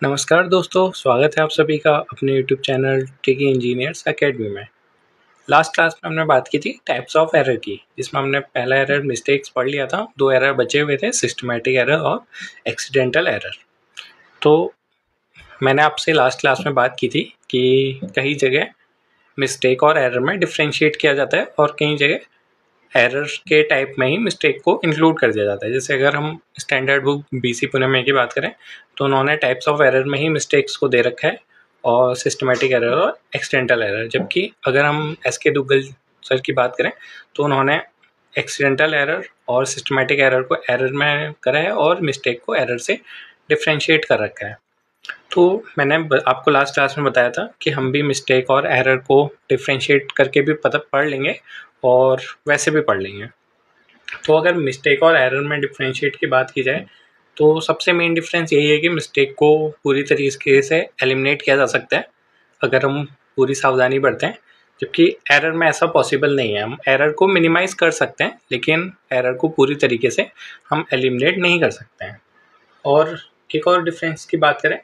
नमस्कार दोस्तों, स्वागत है आप सभी का अपने यूट्यूब चैनल टेकी इंजीनियर्स एकेडमी में। लास्ट क्लास में हमने बात की थी टाइप्स ऑफ एरर की, जिसमें हमने पहला एरर मिस्टेक्स पढ़ लिया था। 2 एरर बचे हुए थे, सिस्टमैटिक एरर और एक्सीडेंटल एरर। तो मैंने आपसे लास्ट क्लास में बात की थी कि कई जगह मिस्टेक और एरर में डिफ्रेंशिएट किया जाता है और कई जगह एरर के टाइप में ही मिस्टेक को इंक्लूड कर दिया जाता है। जैसे अगर हम स्टैंडर्ड बुक बीसी पुणे की बात करें तो उन्होंने टाइप्स ऑफ एरर में ही मिस्टेक्स को दे रखा है और सिस्टमेटिक एरर और एक्सीडेंटल एरर। जबकि अगर हम एसके दुग्गल सर की बात करें तो उन्होंने एक्सीडेंटल एरर और सिस्टमेटिक एरर को एरर में करा है और मिस्टेक को एरर से डिफ्रेंशिएट कर रखा है। तो मैंने आपको लास्ट क्लास में बताया था कि हम भी मिस्टेक और एरर को डिफ्रेंशिएट करके भी पता पढ़ लेंगे और वैसे भी पढ़ लेंगे। तो अगर मिस्टेक और एरर में डिफ्रेंशिएट की बात की जाए तो सबसे मेन डिफरेंस यही है कि मिस्टेक को पूरी तरीके से एलिमिनेट किया जा सकता है अगर हम पूरी सावधानी बरतें, जबकि एरर में ऐसा पॉसिबल नहीं है। हम एरर को मिनिमाइज कर सकते हैं लेकिन एरर को पूरी तरीके से हम एलिमिनेट नहीं कर सकते हैं। और एक और डिफरेंस की बात करें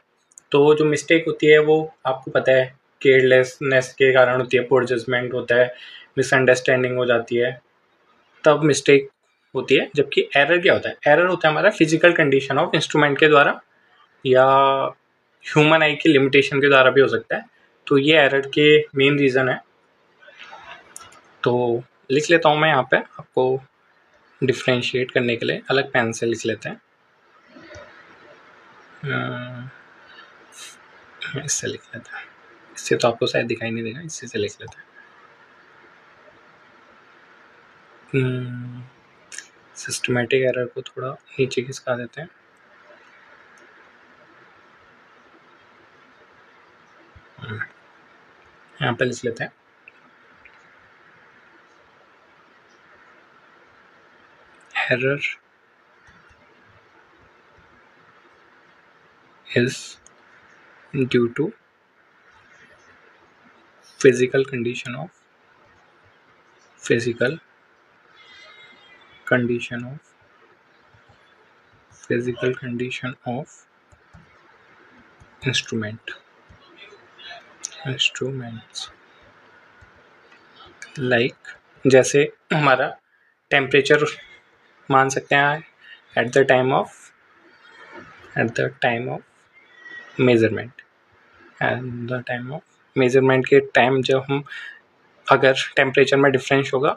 तो जो मिस्टेक होती है वो आपको पता है केयरलेसनेस के कारण होती है, पुअर जजमेंट होता है, मिसअंडरस्टैंडिंग हो जाती है, तब मिस्टेक होती है। जबकि एरर क्या होता है? एरर होता है हमारा फिजिकल कंडीशन ऑफ इंस्ट्रूमेंट के द्वारा या ह्यूमन आई की लिमिटेशन के द्वारा भी हो सकता है। तो ये एरर के मेन रीज़न है। तो लिख लेता हूँ मैं यहाँ पे आपको डिफ्रेंशिएट करने के लिए, अलग पेन से लिख लेते हैं। इससे लिख लेते हैं, इससे तो आपको शायद दिखाई नहीं देगा, इसी से लिख लेते हैं। सिस्टमेटिक एरर को थोड़ा नीचे खिसका देते हैं। यहाँ पे लिख लेते हैं error is due to physical condition of instruments like, जैसे हमारा टेम्परेचर मान सकते हैं at the time of measurement के टाइम जब हम अगर टेम्परेचर में डिफरेंस होगा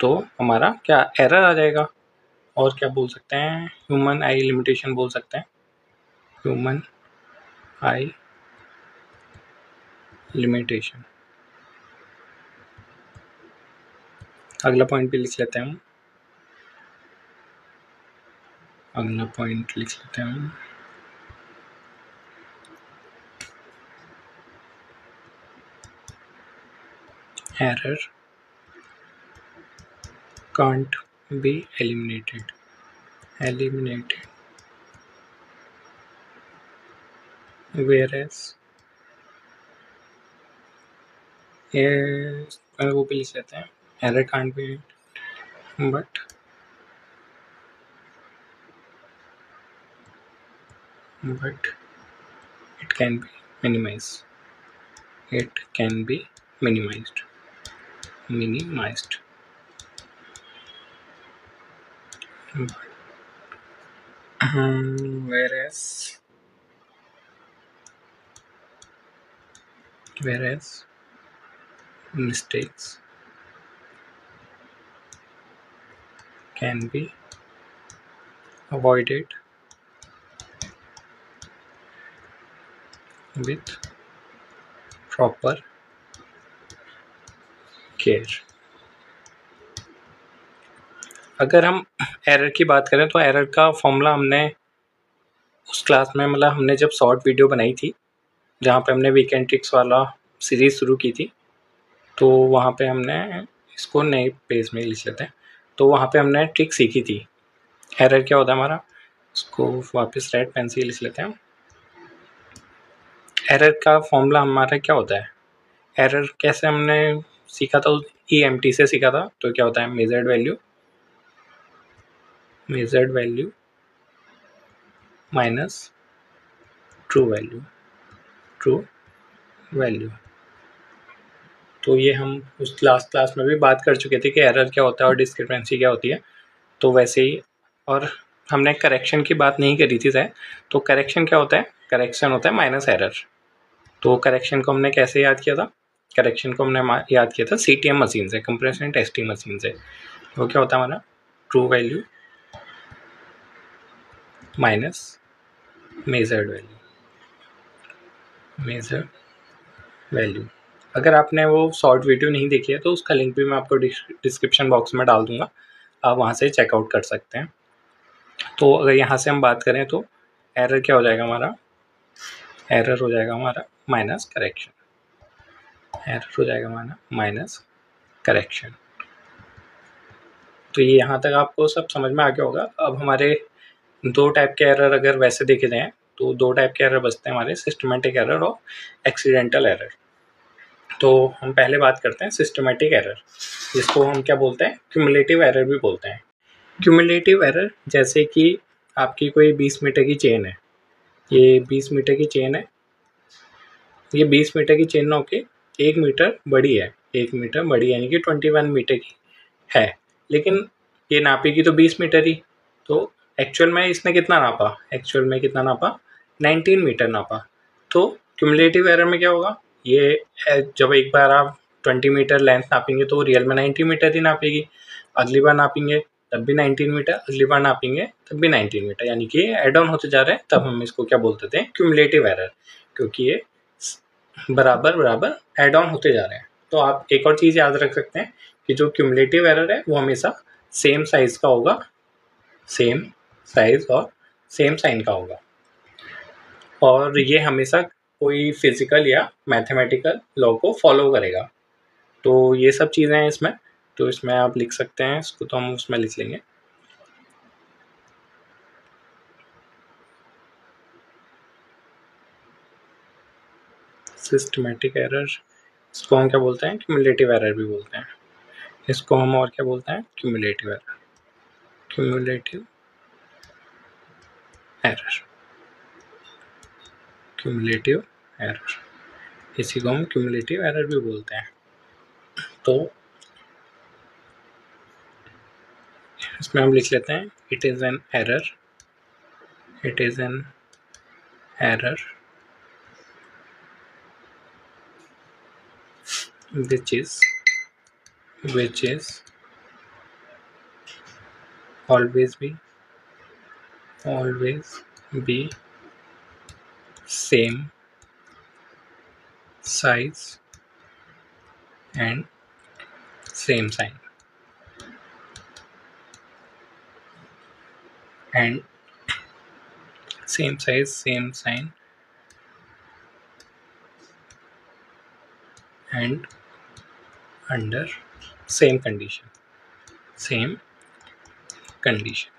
तो हमारा क्या एरर आ जाएगा। और क्या बोल सकते हैं? ह्यूमन आई लिमिटेशन बोल सकते हैं, ह्यूमन आई लिमिटेशन। अगला पॉइंट भी लिख लेते हैं हम, अगला पॉइंट लिख लेते हैं हम। Error can't be eliminated whereas वो भी लिख लेते हैं, error can't be but it can be minimized, whereas mistakes can be avoided with proper care। अगर हम एरर की बात करें तो एरर का फॉर्मूला हमने उस क्लास में, मतलब हमने जब शॉर्ट वीडियो बनाई थी जहाँ पे हमने वीकेंड ट्रिक्स वाला सीरीज़ शुरू की थी, तो वहाँ पे हमने इसको नए पेज में लिख लेते हैं। तो वहाँ पे हमने ट्रिक सीखी थी। एरर क्या होता है हमारा, उसको वापस रेड पेन से लिख लेते हैं। एरर का फॉर्मूला हमारा क्या होता है? एरर कैसे हमने सीखा था? EMT से सीखा था। तो क्या होता है? Measured value minus true value, true value. तो ये हम उस लास्ट क्लास में भी बात कर चुके थे कि एरर क्या होता है और डिस्क्रिपेंसी क्या होती है। तो वैसे ही, और हमने करेक्शन की बात नहीं करी थी शायद। तो करेक्शन क्या होता है? करेक्शन होता है माइनस एरर। तो करेक्शन को हमने कैसे याद किया था? करेक्शन को हमने याद किया था CTM मशीन से, कंप्रेशन टेस्टिंग मशीन से। वो क्या होता है हमारा? True value minus measured value, measured value. अगर आपने वो शॉर्ट वीडियो नहीं देखी है तो उसका लिंक भी मैं आपको डिस्क्रिप्शन बॉक्स में डाल दूंगा, आप वहाँ से चेकआउट कर सकते हैं। तो अगर यहाँ से हम बात करें तो एरर क्या हो जाएगा हमारा? एरर हो जाएगा हमारा माइनस करेक्शन, एरर हो जाएगा हमारा माइनस करेक्शन। तो ये यहाँ तक आपको सब समझ में आ गया होगा। अब हमारे दो टाइप के एरर अगर वैसे देखे जाएँ तो दो टाइप के एरर बचते हैं हमारे, सिस्टमेटिक एरर और एक्सीडेंटल एरर। तो हम पहले बात करते हैं सिस्टमेटिक एरर, जिसको हम क्या बोलते हैं? क्यूमुलेटिव एरर भी बोलते हैं। क्यूमुलेटिव एरर जैसे कि आपकी कोई 20 मीटर की चेन है, ये 20 मीटर की चेन है, ये 20 मीटर की चेन होके 1 मीटर बड़ी है, 1 मीटर बड़ी यानी कि 21 मीटर की है, लेकिन ये नापेगी तो 20 मीटर ही। तो एक्चुअल में इसने कितना नापा? एक्चुअल में कितना नापा? 19 मीटर नापा। तो क्यूमुलेटिव एरर में क्या होगा? ये जब एक बार आप 20 मीटर लेंथ नापेंगे तो रियल में 90 मीटर ही नापेगी, अगली बार नापेंगे तब भी 19 मीटर, अगली बार नापेंगे तब भी 19 मीटर, यानी कि एड ऑन होते जा रहे हैं। तब हम इसको क्या बोलते थे? क्यूमुलेटिव एरर, क्योंकि ये बराबर बराबर एड ऑन होते जा रहे हैं। तो आप एक और चीज़ याद रख सकते हैं कि जो क्यूमुलेटिव एरर है वो हमेशा सेम साइज का होगा, सेम साइज और सेम साइन का होगा, और ये हमेशा कोई फिजिकल या मैथमेटिकल लॉ को फॉलो करेगा। तो ये सब चीज़ें हैं इसमें, तो इसमें आप लिख सकते हैं, इसको तो हम उसमें लिख लेंगे। सिस्टमेटिक एरर, इसको हम क्या बोलते हैं? क्यूमुलेटिव एरर भी बोलते हैं। इसको हम और क्या बोलते हैं? Cumulative error, cumulative error, cumulative error, इसी को हम क्यूमुलेटिव एरर भी बोलते हैं। तो इसमें हम लिख लेते हैं it is an error, it is an error which is always be same size and same sign, and same size same sign and under same condition, same condition।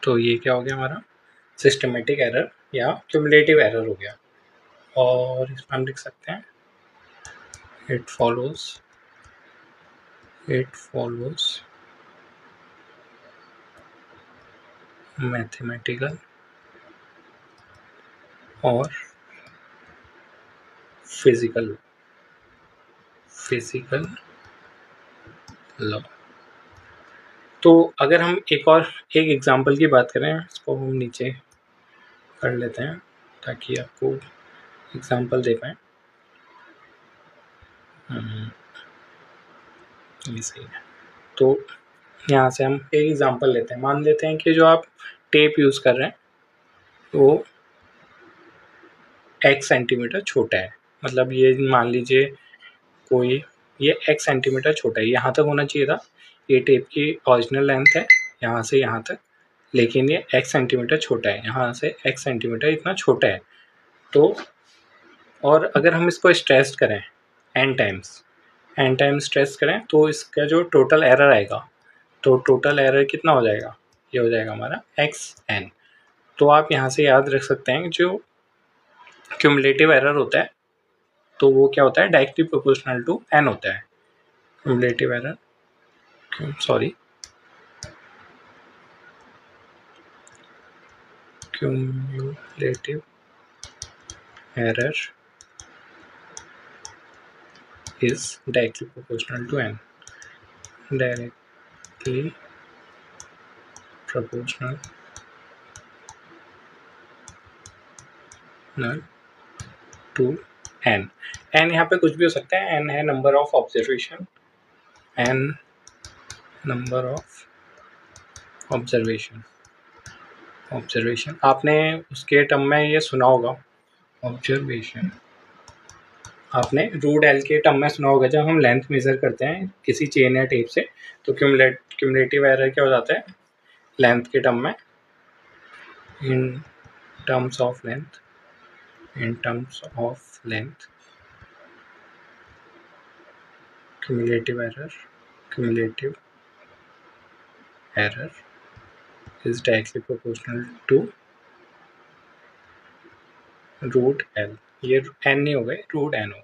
तो ये क्या हो गया हमारा? सिस्टमेटिक एरर या क्यूमुलेटिव एरर हो गया। और इसमें हम लिख सकते हैं it follows mathematical और फिजिकल लॉ। तो अगर हम एक एग्जांपल की बात करें, इसको हम नीचे कर लेते हैं ताकि आपको एग्जांपल दे पाएँ। ये सही है। तो यहाँ से हम एक एग्जांपल लेते हैं। मान लेते हैं कि जो आप टेप यूज़ कर रहे हैं वो x सेंटीमीटर छोटा है, मतलब ये मान लीजिए कोई ये x सेंटीमीटर छोटा है, यहाँ तक होना चाहिए था। ये टेप की ओरिजिनल लेंथ है यहाँ से यहाँ तक, लेकिन ये x सेंटीमीटर छोटा है, यहाँ से x सेंटीमीटर इतना छोटा है। तो और अगर हम इसको स्ट्रेस करें n टाइम्स स्ट्रेस करें तो इसका जो टोटल एरर आएगा, तो टोटल एरर कितना हो जाएगा? ये हो जाएगा हमारा xn। तो आप यहाँ से याद रख सकते हैं जो क्यूमुलेटिव एरर होता है तो वो क्या होता है? डायरेक्टली प्रोपोर्शनल टू n होता है। Cumulative error, cumulative error is directly proportional to n. Directly proportional to N. N यहाँ पे कुछ भी हो सकता है. एन है number of observation. N number of observation आपने उसके टर्म में ये सुना होगा. ऑब्जर्वेशन आपने रूट एल के टर्म में सुना होगा. जब हम लेंथ मेजर करते हैं किसी चेन या टेप से तो क्यूमुलेटिव एरर क्या हो जाता है लेंथ के टर्म में. In terms of length cumulative error is directly proportional to root L. ये एन नहीं होगा, रूट एन होगा.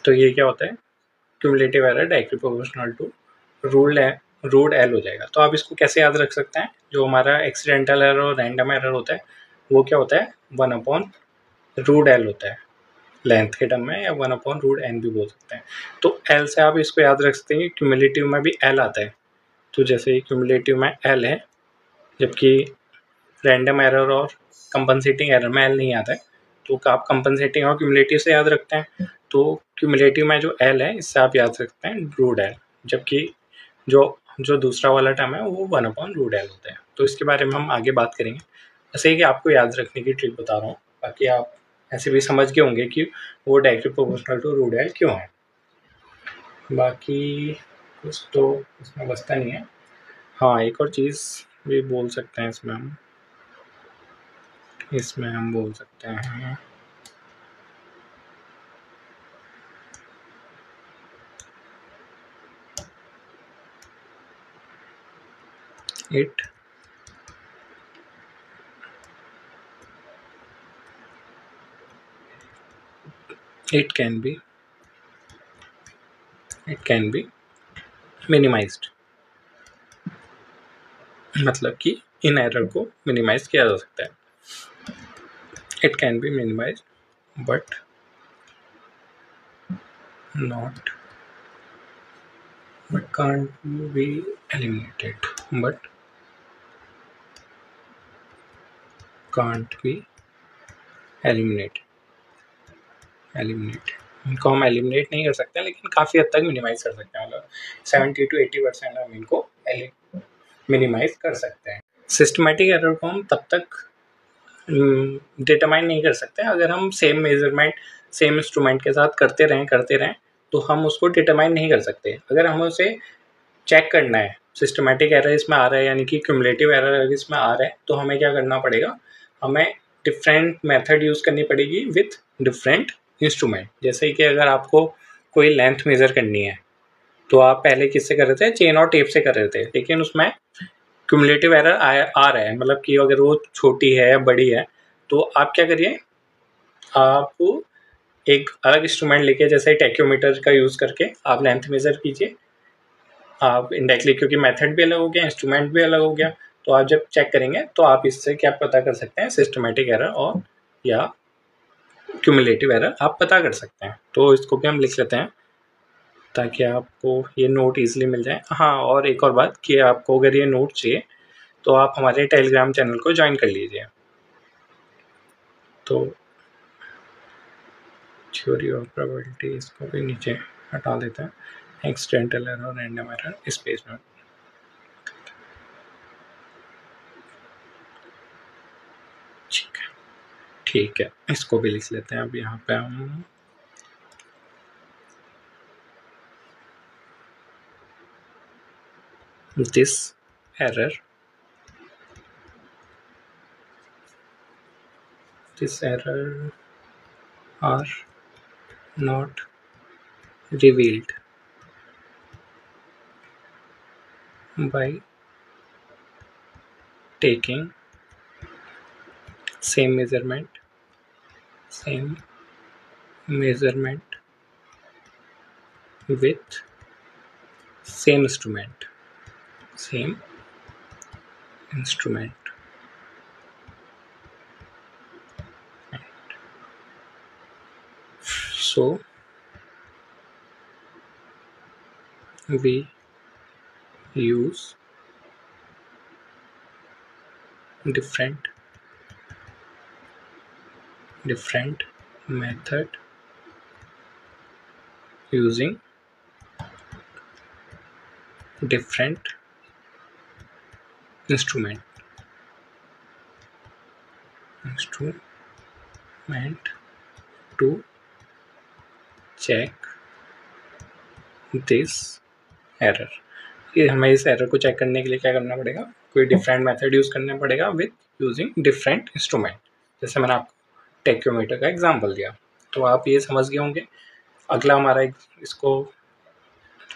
तो ये क्या होता है cumulative error directly proportional to root L हो जाएगा. तो आप इसको कैसे याद रख सकते हैं. जो हमारा एक्सीडेंटल एरर और रैंडम एरर होता है वो क्या होता है 1/√L होता है लेंथ के टर्म में, या 1/√N भी बोल सकते हैं. तो L से आप इसको याद रख सकते हैं कि क्यूमुलेटिव में भी L आता है. तो जैसे क्यूमुलेटिव में L है जबकि रैंडम एरर और कंपनसेटिंग एरर में L नहीं आता है. तो आप कंपनसेटिंग और क्यूमुलेटिव से याद रखते हैं. तो क्यूमुलेटिव में जो L है इससे आप याद रखते हैं √L, जबकि जो दूसरा वाला टर्म है वो 1/√L होता है. तो इसके बारे में हम आगे बात करेंगे. ऐसे ही कि आपको याद रखने की ट्रिक बता रहा हूँ. बाकी आप ऐसे भी समझ गए होंगे कि वो डायरेक्टली प्रोपोर्शनल टू √L क्यों है. बाकी कुछ तो इसमें बचता नहीं है. हाँ, एक और चीज़ भी बोल सकते हैं इसमें हम बोल सकते हैं it can be minimized. मतलब कि इन एरर को मिनिमाइज किया जा सकता है. It can be minimize but can't be eliminated. इनको हम एलिमिनेट नहीं कर सकते लेकिन काफ़ी हद तक मिनिमाइज कर सकते हैं. मतलब 70 to 80% हम इनको मिनिमाइज कर सकते हैं. सिस्टमेटिक एरर को हम तब तक डिटरमाइन नहीं कर सकते अगर हम सेम मेजरमेंट सेम इंस्ट्रूमेंट के साथ करते रहें तो हम उसको डिटरमाइन नहीं कर सकते. अगर हमें उसे चेक करना है सिस्टमेटिक एरर इसमें आ रहा है यानी कि क्यूमुलेटिव एरर इसमें आ रहा है तो हमें क्या करना पड़ेगा. हमें डिफरेंट मेथड यूज़ करनी पड़ेगी विथ डिफरेंट इंस्ट्रूमेंट. जैसे कि अगर आपको कोई लेंथ मेज़र करनी है तो आप पहले किससे कर रहे थे चेन और टेप से कर रहे थे. लेकिन उसमें क्यूमुलेटिव एरर आ रहा है मतलब कि अगर वो छोटी है या बड़ी है तो आप क्या करिए आप एक अलग इंस्ट्रूमेंट लेके जैसे टैक्योमीटर का यूज़ करके आप लेंथ मेज़र कीजिए. आप इनडायरेक्टली क्योंकि मेथड भी अलग हो गया इंस्ट्रूमेंट भी अलग हो गया तो आप जब चेक करेंगे तो आप इससे क्या पता कर सकते हैं सिस्टमेटिक एरर और या क्यूमुलेटिव एरर आप पता कर सकते हैं. तो इसको भी हम लिख लेते हैं ताकि आपको ये नोट ईजिली मिल जाए. हाँ, और एक और बात कि आपको अगर ये नोट चाहिए तो आप हमारे टेलीग्राम चैनल को ज्वाइन कर लीजिए. तो थ्योरी ऑफ प्रोबेबिलिटी इसको भी नीचे हटा देते हैं. एक्सीडेंटल एरर और रैंडम एरर इस पेज में ठीक है. इसको भी लिख लेते हैं. अब यहाँ पे हम this error are not revealed by taking same measurement with same instrument. So we use different method using different instrument to check this error। ये हमें इस एरर को चेक करने के लिए क्या करना पड़ेगा, कोई डिफरेंट मेथड यूज़ करना पड़ेगा विद यूजिंग डिफरेंट इंस्ट्रूमेंट। जैसे मैंने आपको टेक्योमीटर का एग्जांपल दिया, तो आप ये समझ गए होंगे। अगला हमारा इसको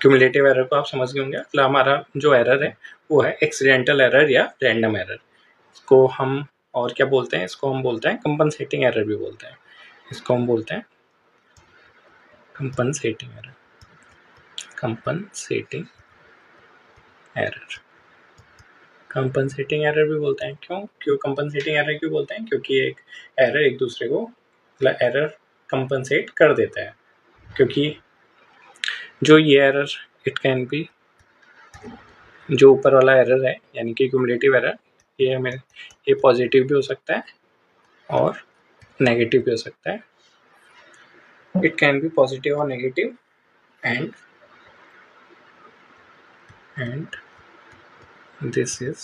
क्यूमुलेटिव एरर को आप समझ गए होंगे। अगला हमारा जो एरर है वो है एक्सीडेंटल एरर या रैंडम एरर। इसको हम और क्या बोलते हैं, इसको हम बोलते हैं कंपनसेटिंग एरर भी बोलते हैं। इसको हम बोलते हैं कंपनसेटिंग एरर। कंपनसेटिंग एरर भी बोलते हैं। क्यों कंपनसेटिंग एरर क्यों बोलते हैं? क्योंकि एक एरर एक दूसरे को एरर कंपनसेट कर देता है। क्योंकि जो ये एरर इट कैन बी, जो ऊपर वाला एरर है यानी कि क्यूमुलेटिव एरर, ये पॉजिटिव भी हो सकता है और नेगेटिव भी हो सकता है। इट कैन बी पॉजिटिव और negative and this is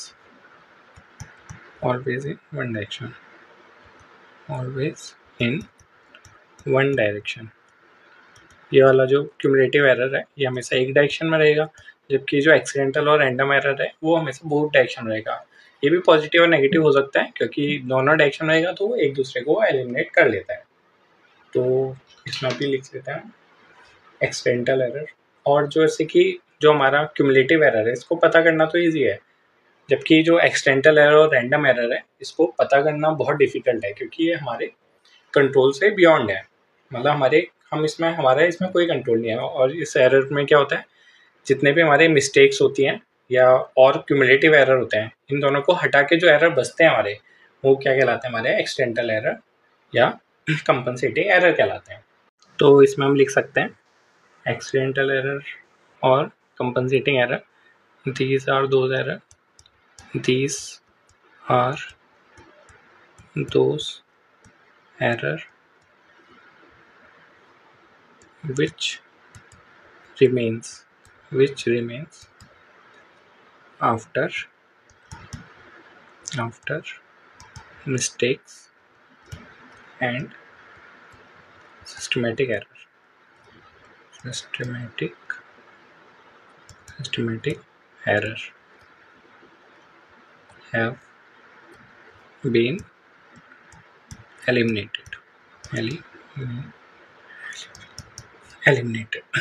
always in one direction, ये वाला जो क्यूमुलेटिव एरर है ये हमेशा एक डायरेक्शन में रहेगा, जबकि जो एक्सीडेंटल और रैंडम एरर है वो हमेशा बहुत डायरेक्शन में रहेगा। ये भी पॉजिटिव और नेगेटिव हो सकता है, क्योंकि दोनों डायरेक्शन में रहेगा तो वो एक दूसरे को एलिमिनेट कर लेता है। तो इसमें भी लिख लेते हैं एक्सीडेंटल एरर। और जो जैसे कि जो हमारा क्यूमुलेटिव एरर है इसको पता करना तो ईजी है, जबकि जो एक्सीडेंटल एरर और रैंडम एरर है इसको पता करना बहुत डिफिकल्ट है, क्योंकि ये हमारे कंट्रोल से बियॉन्ड है। मतलब हमारा इसमें कोई कंट्रोल नहीं है। और इस एरर में क्या होता है, जितने भी हमारे मिस्टेक्स होती हैं या और क्यूमुलेटिव एरर होते हैं, इन दोनों को हटा के जो एरर बचते हैं हमारे, वो क्या कहलाते हैं, हमारे एक्सीडेंटल एरर या कंपनसेटिंग एरर कहलाते हैं। तो इसमें हम लिख सकते हैं एक्सीडेंटल एरर और compensating error, these are those error which remains after mistakes and systematic error have been eliminated।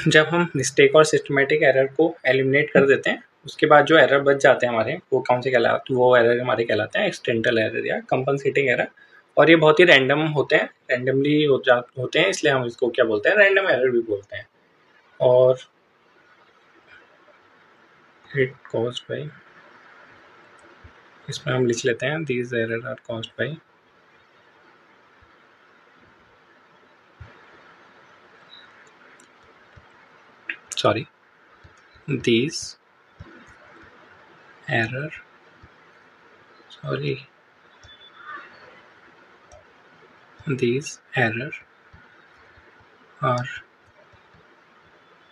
जब हम मिस्टेक और सिस्टमेटिक एरर को एलिमिनेट कर देते हैं, उसके बाद जो एरर बच जाते हैं हमारे, वो कौन से कहलाते हैं, वो एरर हमारे कहलाते हैं एक्सीडेंटल एरर या कंपनसेटिंग एरर। और ये बहुत ही रैंडम होते हैं, रैंडमली होते हैं, इसलिए हम इसको क्या बोलते हैं, रैंडम एरर भी बोलते हैं। और इट कॉज्ड बाय, इसमें हम लिख लेते हैं these errors are caused by these error are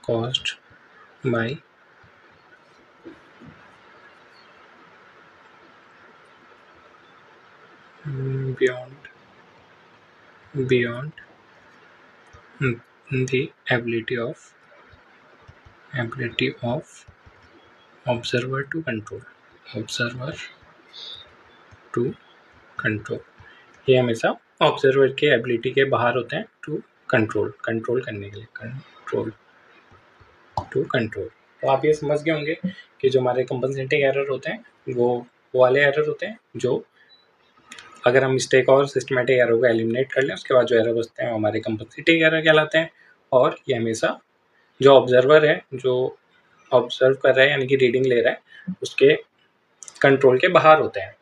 caused by beyond the ability of observer to control। ये हमेशा ऑब्जर्वर के एबिलिटी के बाहर होते हैं टू कंट्रोल करने के लिए, कंट्रोल। तो आप ये समझ गए होंगे कि जो हमारे कंपनसेटिंग एरर होते हैं वो वाले एरर होते हैं जो अगर हम मिस्टेक और सिस्टमेटिक एरर को एलिमिनेट कर लें, उसके बाद जो एरर बचते हैं वो हमारे कंपनसेटिंग एरर कहलाते हैं। और ये हमेशा जो ऑब्जर्वर है, जो ऑब्जर्व कर रहा है यानी कि रीडिंग ले रहा है, उसके कंट्रोल के बाहर होते हैं।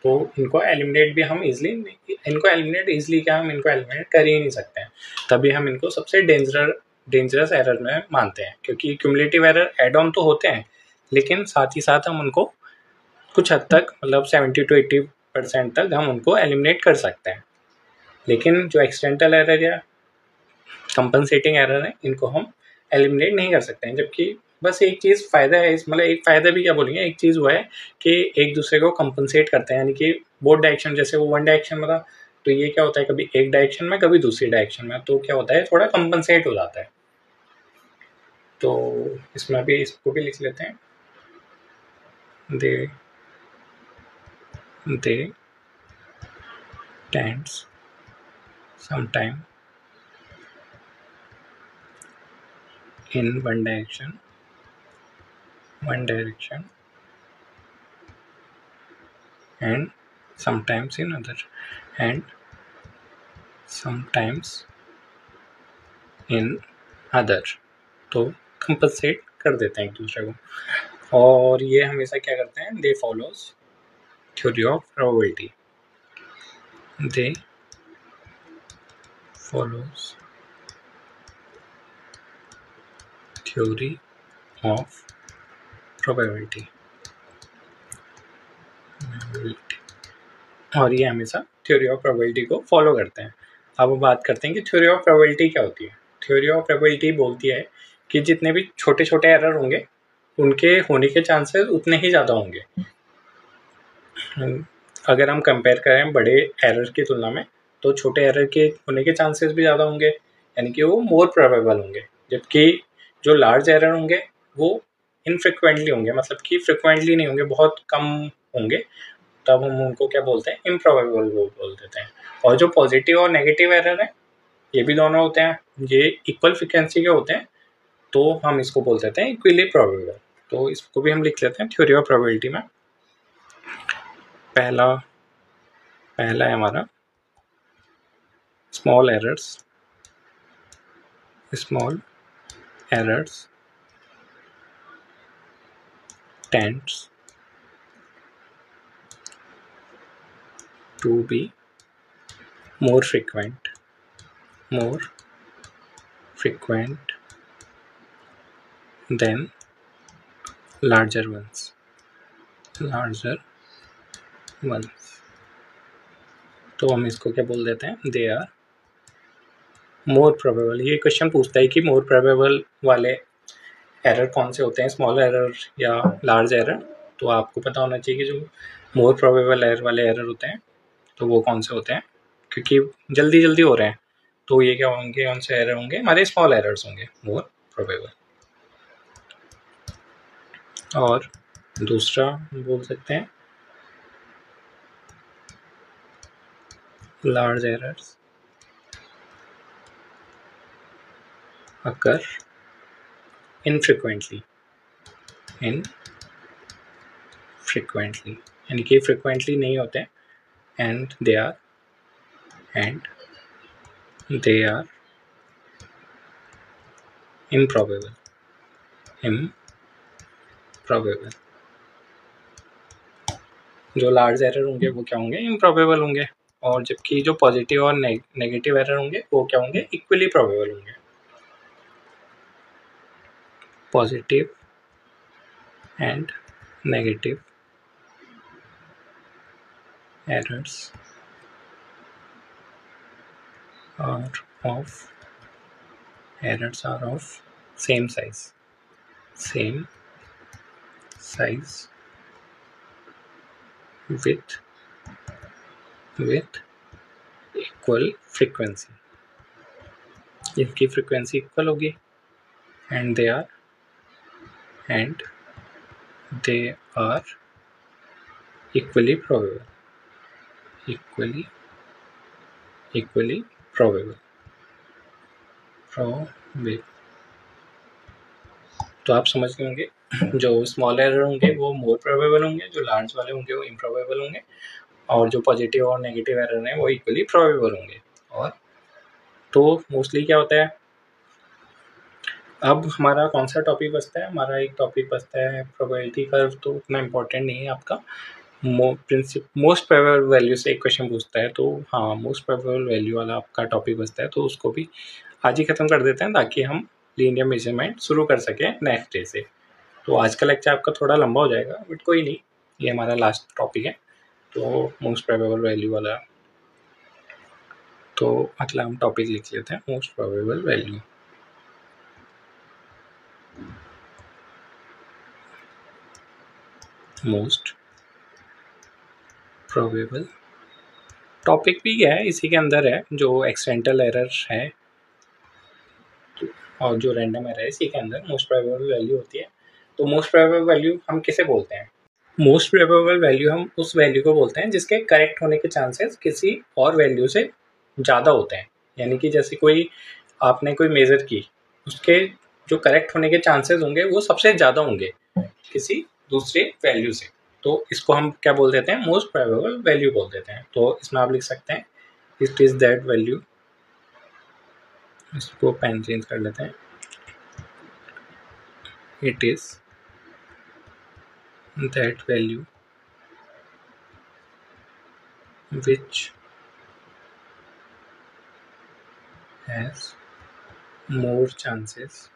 तो इनको एलिमिनेट भी हम इजीली क्या हम इनको एलिमिनेट कर ही नहीं सकते हैं, तभी हम इनको सबसे डेंजरस एरर में मानते हैं, क्योंकि क्यूमुलेटिव एरर एड ऑन तो होते हैं, लेकिन साथ ही साथ हम उनको कुछ हद तक मतलब 70 to 80% तक हम उनको एलिमिनेट कर सकते हैं। लेकिन जो एक्सटेंटल एरर या कंपनसेटिंग एरर है, इनको हम एलिमिनेट नहीं कर सकते हैं। जबकि बस एक चीज़ फ़ायदा है इस, मतलब एक फ़ायदा भी क्या बोलेंगे, एक चीज़ वो है कि एक दूसरे को कंपनसेट करते हैं, यानी कि बोथ डायरेक्शन, जैसे वो वन डायरेक्शन में था तो ये क्या होता है, कभी एक डायरेक्शन में कभी दूसरी डायरेक्शन में, तो क्या होता है थोड़ा कंपनसेट हो जाता है। तो इसमें भी इसको भी लिख लेते हैं, दे tends sometime in one direction and sometimes in other and sometimes in other, तो कंपनसेट कर देते हैं एक दूसरे को। और ये हमेशा क्या करते हैं, they follows theory of probability, they follows theory of probability, और ये हमेशा थ्योरी ऑफ प्रोबेबिलिटी को फॉलो करते हैं। अब बात करते हैं कि थ्योरी ऑफ प्रोबेबिलिटी क्या होती है। थ्योरी ऑफ प्रोबेबिलिटी बोलती है कि जितने भी छोटे छोटे एरर होंगे उनके होने के चांसेस उतने ही ज़्यादा होंगे। अगर हम कंपेयर करें बड़े एरर की तुलना में, तो छोटे एरर के होने के चांसेस भी ज़्यादा होंगे, यानी कि वो मोर प्रोबेबल होंगे। जबकि जो लार्ज एरर होंगे वो इनफ्रिक्वेंटली होंगे, मतलब कि फ्रिक्वेंटली नहीं होंगे, बहुत कम होंगे, तब हम उनको क्या बोलते हैं, इम्प्रोबेबल बोल देते हैं। और जो पॉजिटिव और नेगेटिव एरर है, ये भी दोनों होते हैं, ये इक्वल फ्रिक्वेंसी के होते हैं, तो हम इसको बोल देते हैं इक्वली प्रोबेबल। तो इसको भी हम लिख लेते हैं थ्योरी ऑफ प्रोबेबिलिटी में। पहला है हमारा small errors tends to be more frequent than larger ones। तो हम इसको क्या बोल देते हैं, दे आर मोर प्रोबेबल। ये क्वेश्चन पूछता है कि मोर प्रोबेबल वाले एरर कौन से होते हैं, स्मॉल एरर या लार्ज एरर। तो आपको पता होना चाहिए कि जो मोर प्रोबेबल एरर वाले एरर होते हैं तो वो कौन से होते हैं, क्योंकि जल्दी हो रहे हैं, तो ये क्या होंगे, कौन से एरर होंगे, हमारे स्मॉल एरर्स होंगे मोर प्रोबेबल। और दूसरा बोल सकते हैं लार्ज एरर्स अकर इनफ्रिक्वेंटली, यानी कि फ्रिक्वेंटली नहीं होते हैं, एंड दे आर improbable। जो लार्ज एरर होंगे वो क्या होंगे, इम्प्रॉबेबल होंगे, और जबकि जो पॉजिटिव और नेगेटिव एरर होंगे वो क्या होंगे, इक्वली प्रोबेबल होंगे। Positive and negative errors are of same size with equal frequency। इनकी फ्रीक्वेंसी इक्वल होगी, and they are equally probable. तो आप समझ गए होंगे, जो स्मॉल एरर होंगे वो मोर प्रोबेबल होंगे, जो लार्ज वाले होंगे वो इम्प्रोबेबल होंगे, और जो पॉजिटिव और नेगेटिव एरर हैं वो इक्वली प्रोबेबल होंगे। और तो मोस्टली क्या होता है, अब हमारा कौन सा टॉपिक बचता है, हमारा एक टॉपिक बचता है प्रोबेबिलिटी कर्व, तो उतना इम्पोर्टेंट नहीं है आपका, मोस्ट प्रोबेबल वैल्यू से एक क्वेश्चन पूछता है, तो हाँ मोस्ट प्रोबेबल वैल्यू वाला आपका टॉपिक बचता है, तो उसको भी आज ही ख़त्म कर देते हैं ताकि हम लीनियर मेजरमेंट शुरू कर सकें नेक्स्ट डे से। तो आज का लेक्चर आपका थोड़ा लंबा हो जाएगा, बट कोई नहीं, ये हमारा लास्ट टॉपिक है तो मोस्ट प्रोबेबल वैल्यू वाला। तो अगला हम टॉपिक लिख लेते हैं most probable value. Most probable topic भी क्या है, इसी के अंदर है, जो एक्सीडेंटल एरर है और जो रैंडम एरर है, इसी के अंदर मोस्ट प्रोबेबल वैल्यू होती है। तो मोस्ट प्रोबेबल वैल्यू हम किसे बोलते हैं? मोस्ट प्रोबेबल वैल्यू हम उस वैल्यू को बोलते हैं जिसके करेक्ट होने के चांसेस किसी और वैल्यू से ज़्यादा होते हैं। यानी कि जैसे कोई आपने कोई मेज़र की, उसके जो करेक्ट होने के चांसेस होंगे वो सबसे ज़्यादा होंगे किसी दूसरे वैल्यू से, तो इसको हम क्या बोल देते हैं? मोस्ट प्रोबेबल वैल्यू बोल देते हैं। तो इसमें आप लिख सकते हैं इट इज़ दैट वैल्यू, इसको पेन चेंज कर लेते हैं, it is that value which has more chances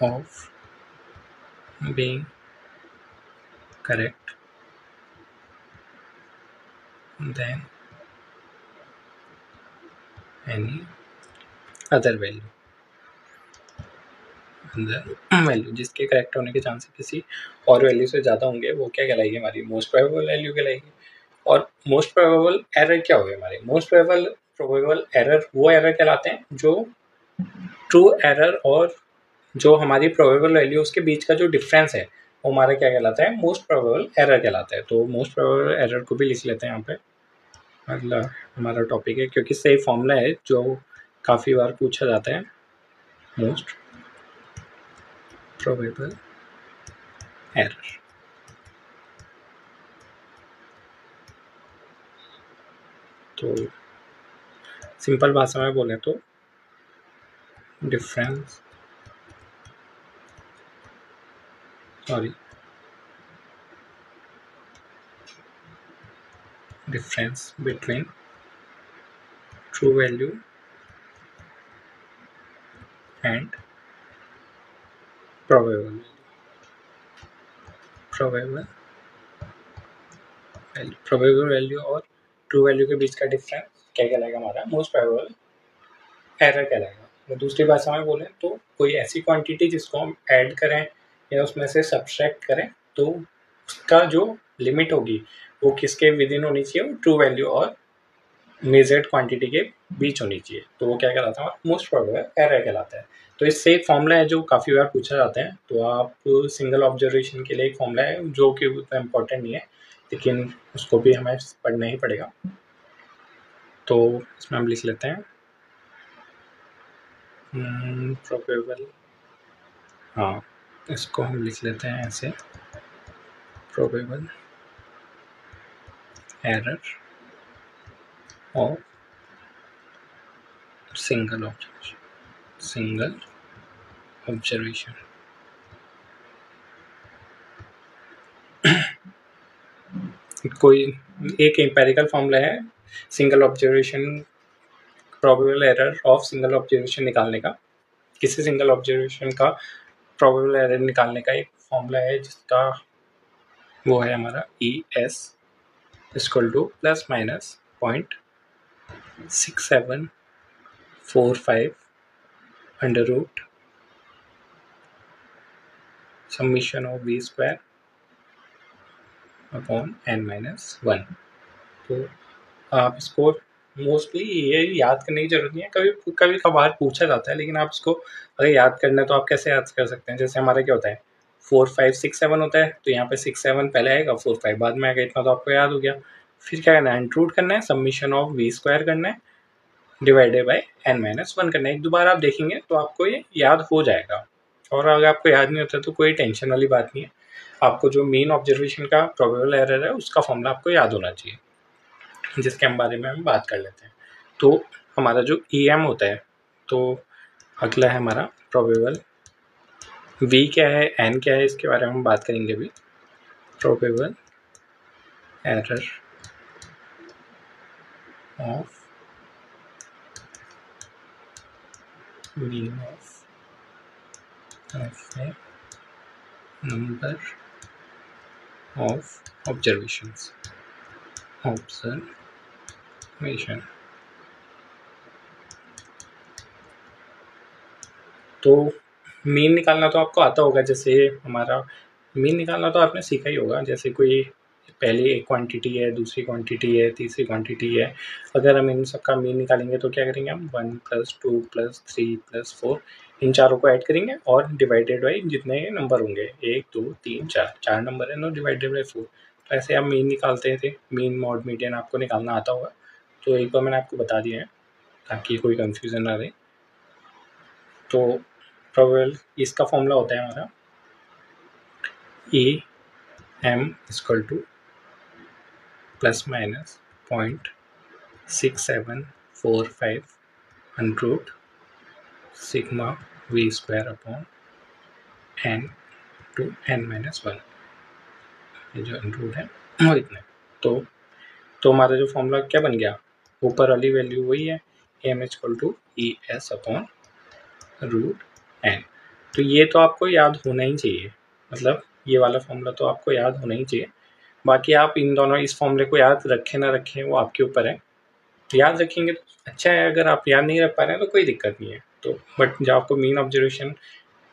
of being correct than any other value। जिसके करेक्ट होने के चांसेस किसी और वैल्यू से ज़्यादा होंगे वो क्या कहलाएगी? हमारी मोस्ट प्रोबेबल वैल्यू कहलाएगी। और मोस्ट प्रोबेबल एरर क्या होगी हमारे? मोस्ट प्रोबेबल एरर वो एरर कहलाते हैं जो ट्रू एरर और जो हमारी प्रोबेबल वैल्यू उसके बीच का जो डिफरेंस है वो हमारा क्या कहलाता है? मोस्ट प्रोबेबल एरर कहलाता है। तो मोस्ट प्रोबेबल एरर को भी लिख लेते हैं यहाँ पे, अगला हमारा टॉपिक है, क्योंकि सही फॉर्मूला है जो काफ़ी बार पूछा जाता है, मोस्ट प्रोबेबल एरर। तो सिंपल भाषा में बोले तो difference between true value and probable value और ट्रू वैल्यू के बीच का डिफरेंस क्या कहलाएगा? हमारा मोस्ट प्रोबेबल एरर कहलाएगा। तो दूसरी भाषा में बोलें तो कोई ऐसी क्वांटिटी जिसको हम ऐड करें या उसमें से सब्सट्रैक्ट करें तो उसका जो लिमिट होगी वो किसके विद इन होनी चाहिए? वो ट्रू वैल्यू और मेजर्ड क्वांटिटी के बीच होनी चाहिए, तो वो क्या कहलाता है? मोस्ट प्रोबेबल एरर कहलाता है। तो इससे एक फॉर्मूला है जो काफ़ी बार पूछा जाता है, तो आप सिंगल ऑब्जर्वेशन के लिए एक फॉर्मूला है जो कि उतना इम्पोर्टेंट नहीं है, लेकिन उसको भी हमें पढ़ना ही पड़ेगा। तो इसमें हम लिख लेते हैं प्रोबेबल, हाँ इसको हम लिख लेते हैं ऐसे, प्रोबेबल एरर और सिंगल ऑब्जर्वेशन। कोई एक एम्पेरिकल फॉर्मूला है single observation, probable error of single observation निकालने का। किसी सिंगल ऑब्जर्वेशन का प्रोबेबल एरर निकालने का एक फॉर्मूला है जिसका वो है हमारा ES equal to plus minus 0.6745 under root summation of V square upon n-1। तो आप इसको मोस्टली ये याद करने की जरूरत नहीं है, कभी कभी कभार पूछा जाता है, लेकिन आप इसको अगर याद करना है तो आप कैसे याद कर सकते हैं? जैसे हमारा क्या होता है 4 5 6 7 होता है, तो यहाँ पे 6 7 पहले आएगा 4 5 बाद में आएगा, इतना तो आपको याद हो गया। फिर क्या करना है? इंक्लूड करना है, सबमिशन ऑफ V स्क्वायर करना है डिवाइडेड बाई n-1 करना है। एक दो बार आप देखेंगे तो आपको ये याद हो जाएगा, और अगर आपको याद नहीं होता तो कोई टेंशन वाली बात नहीं है। आपको जो मेन ऑब्जर्वेशन का प्रोबेबल एरर है उसका फॉर्मूला आपको याद होना चाहिए, जिसके हम बारे में हम बात कर लेते हैं। तो हमारा जो EM होता है, तो अगला है हमारा प्रोबेबल वी क्या है, एन क्या है, इसके बारे में हम बात करेंगे अभी। Probable error of mean of a number of observations. तो मीन निकालना तो आपको आता होगा। जैसे हमारा मीन निकालना तो आपने सीखा ही होगा। जैसे कोई पहली एक क्वांटिटी है, दूसरी क्वांटिटी है, तीसरी क्वांटिटी है, अगर हम इन सबका मीन निकालेंगे तो क्या करेंगे हम 1 + 2 + 3 + 4 इन चारों को ऐड करेंगे और डिवाइडेड बाई जितने नंबर होंगे 1 2 3 4 4 नंबर है, नो डिवाइडेड बाई 4। तो ऐसे हम मीन निकालते थे। मीन मॉड मीडियन आपको निकालना आता होगा, तो एक बार मैंने आपको बता दिया है ताकि कोई कन्फ्यूज़न ना रहे। तो प्रोबेबल इसका फॉर्मूला होता है हमारा EM = ±0.6745 √ sigma v² n to n-1। ये जो √ है वो इतना है। तो हमारा जो फॉर्मूला क्या बन गया, ऊपर वाली वैल्यू वही है, EM = ES/√n। तो ये तो आपको याद होना ही चाहिए, मतलब ये वाला फॉर्मूला तो आपको याद होना ही चाहिए। बाकी आप इन दोनों इस फॉर्मूले को याद रखें ना रखें वो आपके ऊपर है। याद रखेंगे तो अच्छा है, अगर आप याद नहीं रख पा रहे हैं तो कोई दिक्कत नहीं है। तो बट जब आपको मीन ऑब्जर्वेशन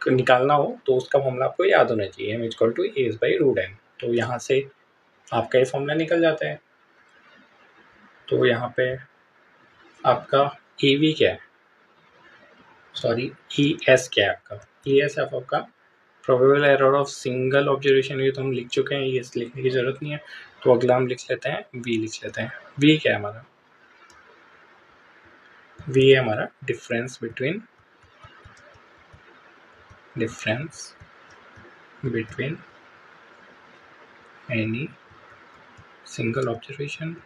निकालना हो तो उसका फॉर्मूला आपको याद होना चाहिए, m = ES/√n। तो यहाँ से आपका ये फॉर्मूला निकल जाता है। तो यहाँ पे आपका EV क्या है, सॉरी ES क्या है आपका, ES है आपका probable error of single observation. ये तो हम लिख चुके हैं, ये लिखने की ज़रूरत नहीं है। तो अगला हम लिख लेते हैं V लिख लेते हैं। V क्या है हमारा, V है हमारा difference between any single observation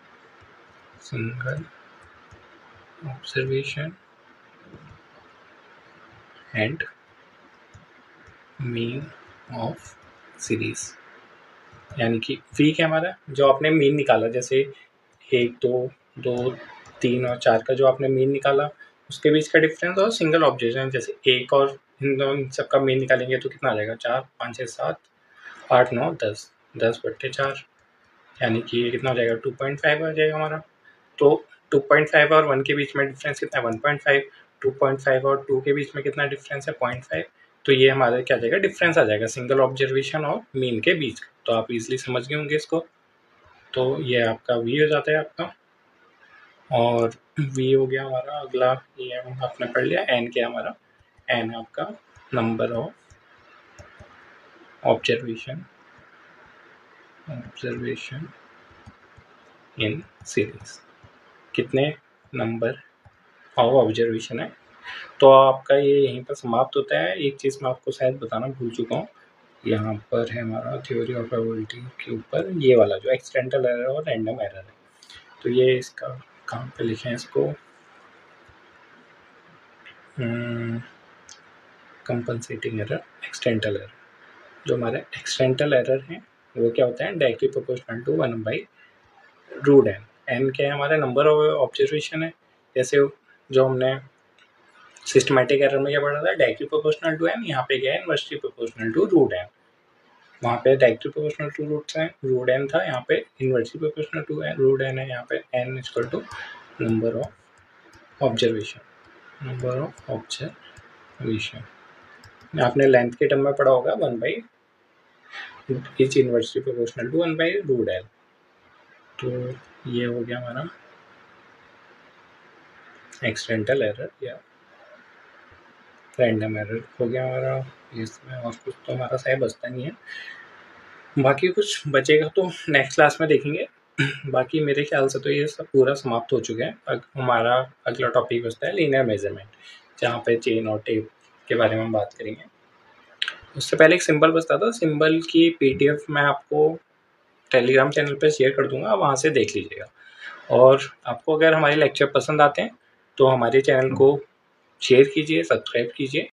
and mean of series. यानी कि V क्या हमारा, जो आपने मीन निकाला, जैसे 1 2 2 3 और 4 का जो आपने मीन निकाला उसके बीच का डिफरेंस, और सिंगल ऑब्जर्वेशन जैसे 1 और इन दोनों सबका मीन निकालेंगे तो कितना आ जाएगा, 4 5 6 7 8 9 10 10/4, यानी कि ये कितना हो जाएगा 2.5 आ जाएगा हमारा। तो 2.5 और 1 के बीच में डिफरेंस कितना है 1.5, 2.5 और 2 के बीच में कितना डिफरेंस है 0.5। तो ये हमारा क्या आ जाएगा, डिफरेंस आ जाएगा सिंगल ऑब्जर्वेशन और मीन के बीच। तो आप इजीली समझ गए होंगे इसको। तो ये आपका V हो जाता है आपका, और V हो गया हमारा। अगला ये आपने पढ़ लिया। N क्या हमारा, N है आपका number of observation in series, कितने नंबर ऑफ ऑब्जर्वेशन है। तो आपका ये यहीं पर समाप्त होता है। एक चीज़ मैं आपको शायद बताना भूल चुका हूँ, यहाँ पर है हमारा थ्योरी ऑफ प्रोबेबिलिटी के ऊपर ये वाला जो एक्सीडेंटल एरर और रैंडम एरर है। तो ये इसका कहाँ पे लिखे हैं इसको, कंपनसेटिंग एरर, एक्सीडेंटल एरर। जो हमारे एक्सीडेंटल एरर हैं वो क्या होता है, directly proportional to 1/√n। n क्या है हमारा, नंबर ऑफ ऑब्जर्वेशन है। जैसे जो हमने सिस्टमैटिक एरर में क्या पढ़ा था, डायरेक्टली प्रोपोर्शनल टू n, यहाँ पे क्या है इनवर्सली प्रोपोर्शनल टू √n। वहाँ पे डायरेक्टली प्रोपोर्शनल टू √n था, यहाँ पे इनवर्सली प्रोपोर्शनल टू √n है। यहाँ पे n = नंबर ऑफ ऑब्जर्वेशन। आपने लेंथ के टर्म में पढ़ा होगा 1/, is inversely proportional to 1/√n। तो ये हो गया हमारा एक्सीडेंटल एरर या रैंडम एरर हो गया हमारा। इसमें और कुछ तो हमारा शायद बचता नहीं है, बाकी कुछ बचेगा तो नेक्स्ट क्लास में देखेंगे। बाकी मेरे ख्याल से तो ये सब पूरा समाप्त हो चुका है। हमारा अगला टॉपिक बचता है लीनियर मेजरमेंट, जहाँ पे चेन और टेप के बारे में हम बात करेंगे। उससे पहले एक सिंबल बचता था, सिंबल की PDF मैं आपको टेलीग्राम चैनल पर शेयर कर दूंगा, वहाँ से देख लीजिएगा। और आपको अगर हमारे लेक्चर पसंद आते हैं तो हमारे चैनल को शेयर कीजिए, सब्सक्राइब कीजिए।